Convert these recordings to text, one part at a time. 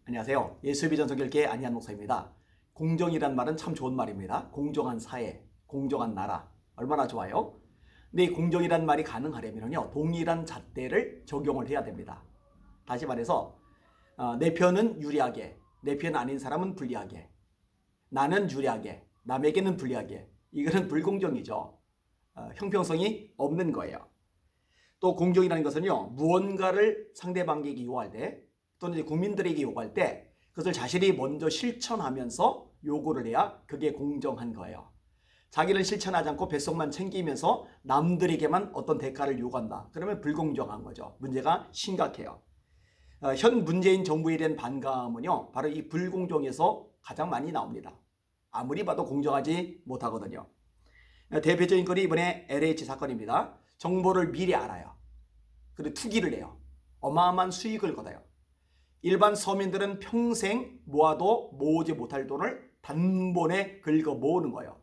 안녕하세요. 예수비전성결교회 안희한 목사입니다. 공정이란 말은 참 좋은 말입니다. 공정한 사회, 공정한 나라 얼마나 좋아요? 근데 이 공정이란 말이 가능하려면요 동일한 잣대를 적용을 해야 됩니다. 다시 말해서 내 편은 유리하게, 내 편 아닌 사람은 불리하게, 나는 유리하게, 남에게는 불리하게, 이거는 불공정이죠. 형평성이 없는 거예요. 또 공정이라는 것은요 무언가를 상대방에게 요구할 때 또는 이제 국민들에게 요구할 때 그것을 자신이 먼저 실천하면서 요구를 해야 그게 공정한 거예요. 자기는 실천하지 않고 뱃속만 챙기면서 남들에게만 어떤 대가를 요구한다. 그러면 불공정한 거죠. 문제가 심각해요. 현 문재인 정부에 대한 반감은요 바로 이 불공정에서 가장 많이 나옵니다. 아무리 봐도 공정하지 못하거든요. 대표적인 건이 이번에 LH 사건입니다. 정보를 미리 알아요. 그리고 투기를 해요. 어마어마한 수익을 거둬요. 일반 서민들은 평생 모아도 모으지 못할 돈을 단번에 긁어 모으는 거예요.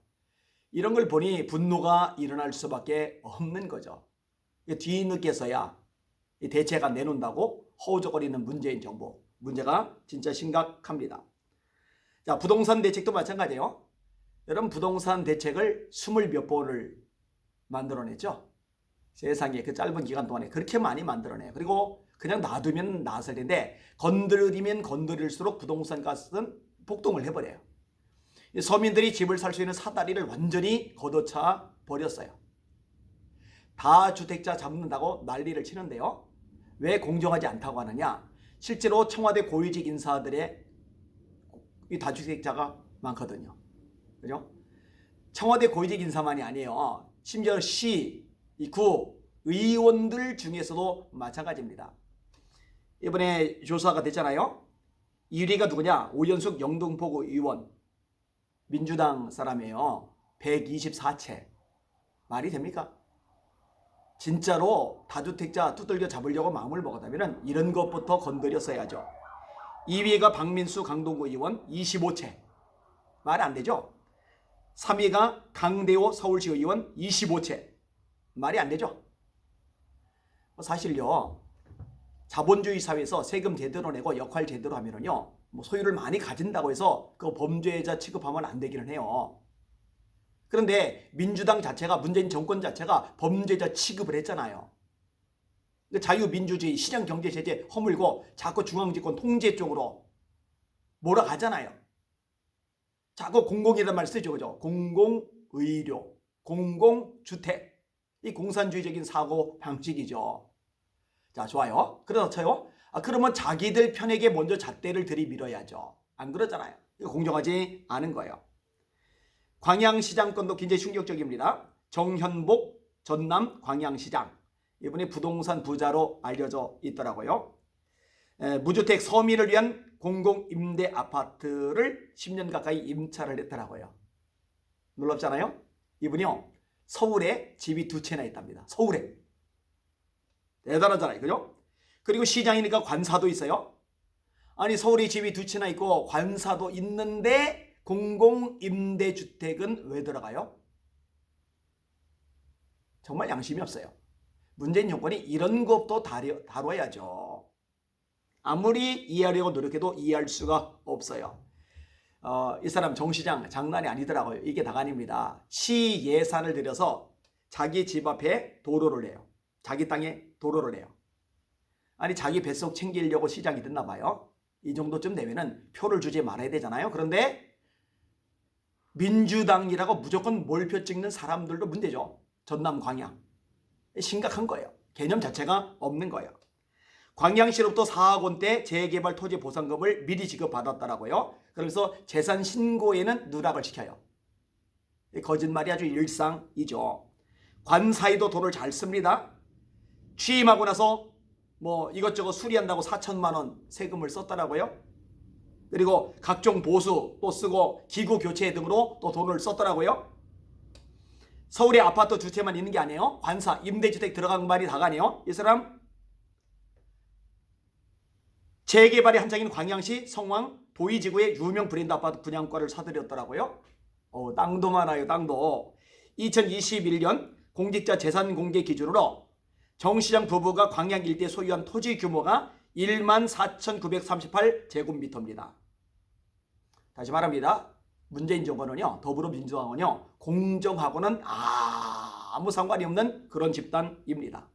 이런 걸 보니 분노가 일어날 수밖에 없는 거죠. 뒤늦게서야 대체가 내놓는다고 허우적거리는 문재인 정부. 문제가 진짜 심각합니다. 자, 부동산 대책도 마찬가지예요. 여러분 부동산 대책을 20몇 번을 만들어냈죠. 세상에 그 짧은 기간 동안에 그렇게 많이 만들어내요. 그리고 그냥 놔두면 나았을 텐데 건드리면 건드릴수록 부동산 값은 폭등을 해버려요. 서민들이 집을 살 수 있는 사다리를 완전히 걷어차 버렸어요. 다주택자 잡는다고 난리를 치는데요. 왜 공정하지 않다고 하느냐? 실제로 청와대 고위직 인사들의 이 다주택자가 많거든요. 그죠? 청와대 고위직 인사만이 아니에요. 심지어 시, 구, 의원들 중에서도 마찬가지입니다. 이번에 조사가 됐잖아요. 1위가 누구냐? 오연숙 영등포구 의원. 민주당 사람이에요. 124채. 말이 됩니까? 진짜로 다주택자 두들겨 잡으려고 마음을 먹었다면 이런 것부터 건드렸어야죠. 2위가 박민수 강동구 의원 25채. 말 안 되죠? 3위가 강대호 서울시 의원 25채. 말이 안 되죠? 사실요. 자본주의 사회에서 세금 제대로 내고 역할 제대로 하면은요, 소유를 많이 가진다고 해서 그 범죄자 취급하면 안 되기는 해요. 그런데 민주당 자체가, 문재인 정권 자체가 범죄자 취급을 했잖아요. 자유민주주의, 시장경제제재 허물고 자꾸 중앙집권 통제 쪽으로 몰아가잖아요. 자꾸 공공이라는 말 쓰죠, 그죠? 공공의료, 공공주택. 이 공산주의적인 사고 방식이죠. 자, 좋아요. 그렇죠요. 그러면 자기들 편에게 먼저 잣대를 들이밀어야죠. 안 그러잖아요. 이거 공정하지 않은 거예요. 광양시장 건도 굉장히 충격적입니다. 정현복 전남 광양시장. 이분이 부동산 부자로 알려져 있더라고요. 무주택 서민을 위한 공공임대 아파트를 10년 가까이 임차를 했더라고요. 놀랍잖아요. 이분이요. 서울에 집이 2채나 있답니다. 서울에. 대단하잖아요. 그죠? 그리고 시장이니까 관사도 있어요. 아니 서울에 집이 2채나 있고 관사도 있는데 공공임대주택은 왜 들어가요? 정말 양심이 없어요. 문재인 정권이 이런 것도 다뤄야죠. 아무리 이해하려고 노력해도 이해할 수가 없어요. 이 사람 정 시장 장난이 아니더라고요. 이게 다간입니다. 시 예산을 들여서 자기 집 앞에 도로를 해요. 자기 땅에 도로를 해요. 아니 자기 뱃속 챙기려고 시장이 됐나 봐요. 이 정도쯤 되면은 표를 주지 말아야 되잖아요. 그런데 민주당이라고 무조건 몰표 찍는 사람들도 문제죠. 전남 광양. 심각한 거예요. 개념 자체가 없는 거예요. 광양시로부터 4억 원대 재개발 토지 보상금을 미리 지급받았더라고요. 그러면서 재산 신고에는 누락을 시켜요. 거짓말이 아주 일상이죠. 관사에도 돈을 잘 씁니다. 취임하고 나서 이것저것 수리한다고 4천만 원 세금을 썼더라고요. 그리고 각종 보수 또 쓰고 기구 교체 등으로 또 돈을 썼더라고요. 서울에 아파트 두 채만 있는 게 아니에요. 관사, 임대주택 들어간 말이 다가네요. 이 사람 재개발의 한창인 광양시 성왕 도이지구의 유명 브랜드 아파트 분양권을 사들였더라고요. 땅도 많아요. 땅도. 2021년 공직자 재산 공개 기준으로 정 시장 부부가 광양 일대 소유한 토지 규모가 14,938제곱미터입니다. 다시 말합니다. 문재인 정권은요, 더불어민주당은요, 공정하고는 아무 상관이 없는 그런 집단입니다.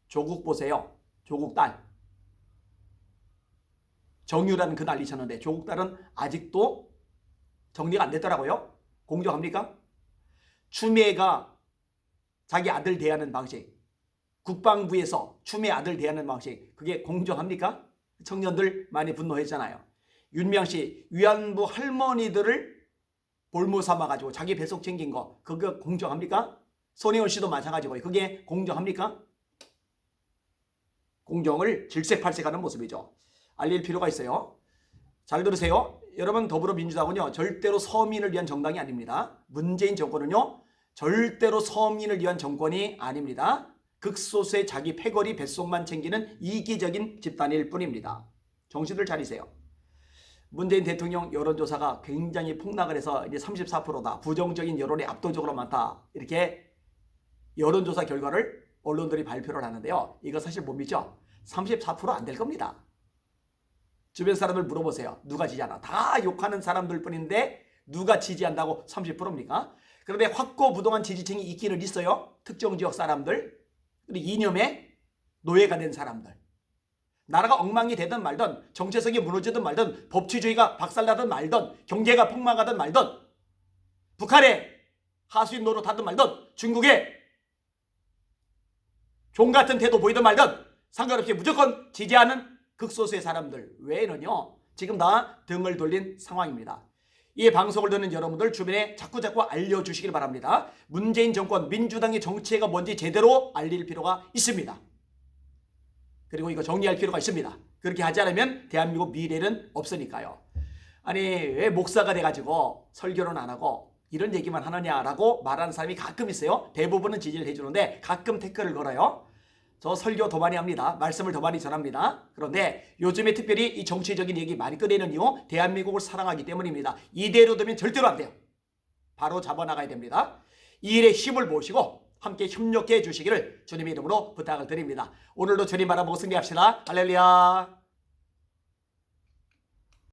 조국 보세요. 조국 딸. 정유라는 그 난리 쳤는데 조국 딸은 아직도 정리가 안 됐더라고요. 공정합니까? 추미애가 자기 아들 대하는 방식, 국방부에서 추미애 아들 대하는 방식, 그게 공정합니까? 청년들 많이 분노했잖아요. 윤미향 씨 위안부 할머니들을 볼모 삼아가지고 자기 뱃속 챙긴 거, 그거 공정합니까? 손혜원 씨도 마찬가지고요. 그게 공정합니까? 공정을 질색팔색하는 모습이죠. 알릴 필요가 있어요. 잘 들으세요. 여러분, 더불어민주당은요, 절대로 서민을 위한 정당이 아닙니다. 문재인 정권은요, 절대로 서민을 위한 정권이 아닙니다. 극소수의 자기 패거리 뱃속만 챙기는 이기적인 집단일 뿐입니다. 정신을 차리세요. 문재인 대통령 여론조사가 굉장히 폭락을 해서 이제 34%다. 부정적인 여론이 압도적으로 많다. 이렇게 여론조사 결과를 언론들이 발표를 하는데요. 이거 사실 못 믿죠? 34% 안 될 겁니다. 주변 사람들 물어보세요. 누가 지지하나? 다 욕하는 사람들 뿐인데 누가 지지한다고 30%입니까? 그런데 확고부동한 지지층이 있기는 있어요. 특정 지역 사람들. 그리고 이념의 노예가 된 사람들. 나라가 엉망이 되든 말든, 정체성이 무너지든 말든, 법치주의가 박살나든 말든, 경제가 폭망하든 말든, 북한의 하수인 노릇하든 말든, 중국의 종 같은 태도 보이든 말든 상관없이 무조건 지지하는 극소수의 사람들 외에는요, 지금 다 등을 돌린 상황입니다. 이 방송을 듣는 여러분들 주변에 자꾸 알려주시길 바랍니다. 문재인 정권, 민주당의 정체가 뭔지 제대로 알릴 필요가 있습니다. 그리고 이거 정리할 필요가 있습니다. 그렇게 하지 않으면 대한민국 미래는 없으니까요. 아니, 왜 목사가 돼가지고 설교는 안 하고 이런 얘기만 하느냐라고 말하는 사람이 가끔 있어요. 대부분은 지지를 해주는데 가끔 태클을 걸어요. 저 설교 더 많이 합니다. 말씀을 더 많이 전합니다. 그런데 요즘에 특별히 이 정치적인 얘기 많이 꺼내는 이유, 대한민국을 사랑하기 때문입니다. 이대로 되면 절대로 안 돼요. 바로 잡아나가야 됩니다. 이 일에 힘을 모시고 함께 협력해 주시기를 주님의 이름으로 부탁을 드립니다. 오늘도 주님 바라보고 승리합시다. 할렐루야.